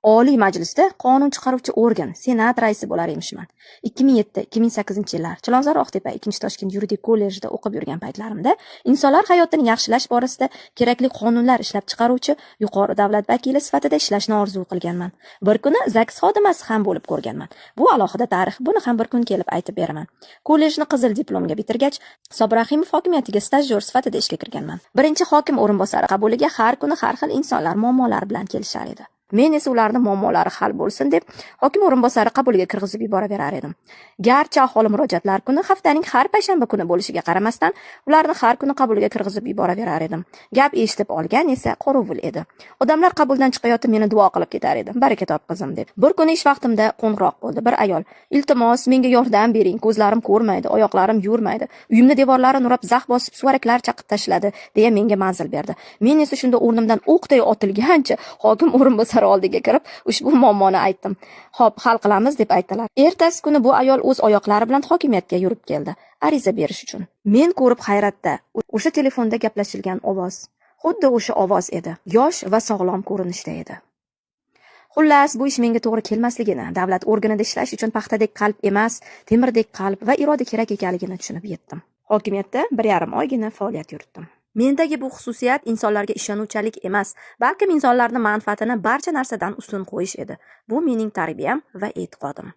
Oliy Majlisda qonun chiqaruvchi organ Senat raisi bo'lar emishman. 2007-2008 yillar Chilonzor Oqtepa 2-Toshkent yuridik kollejida o'qib yurgan paytlarimda insonlar hayotini yaxshilash borasida kerakli qonunlar ishlab chiqaruvchi yuqori davlat vakili sifatida ishlashni orzu qilganman. Bir kuni ZAGS xodimasi ham bo'lib ko'rganman. Bu alohida tarix, buni ham bir kun kelib aytib beraman. Kollejni qizil diplomga bitirgach, Sobrahimov hokimiyatiga stajyor sifatida ishga kirganman. Birinchi hokim o'rinbosari qabuliga har kuni har xil insonlar muammolari bilan kelishar edi. Men esa ularning muammolari hal bo'lsin deb hokim o'rinbosari qabuliga kirgizib yuboraverar edim. Garchi aholi murojaatlar kuni haftaning har payshanba kuni bo'lishiga qaramasdan, ularni har kuni qabuliga kirgizib yuboraverar edim. Gap eshitib olgan esa qorovul edi. Odamlar qabuldan chiqayotib meni duo qilib ketar edi. Baraka top qizim deb. Bir kuni ish vaqtimda qo'ng'iroq bo'ldi. Bir ayol: "Iltimos, menga yordam bering. Ko'zlarim ko'rmaydi, oyoqlarim yurmaydi. Uyimni devorlarini nurab zax bosib suvaraklar chaqib tashladi", deya menga manzil berdi. Men esa shunda o'rnimdan o'qday otilgancha hokim o'rinbosari oldiga kirib ushbu muammoni aytdim. "Xo'p, hal qilamiz", deb aytdilar. Ertasi kuni bu ayol o'z oyoqlari bilan hokimiyatga yurib keldi, ariza berish uchun. Men ko'rib hayratda, o'sha telefonda gaplashilgan ovoz xuddi o'sha ovoz edi. Yosh va sog'lom ko'rinishda edi. Xullas, bu ish menga to'g'ri kelmasligini, davlat organida ishlash uchun paxtadek qalb emas, temirdek qalb va iroda kerak ekanligini tushunib yetdim. Hokimiyatda 1,5 oygina faoliyat yuritdim. Mendagi bu xususiyat insonlarga ishonuvchanlik emas, balkim insonlarning manfaatini barcha narsadan ustun qo'yish edi. Bu mening tarbiyam va e'tiqodim.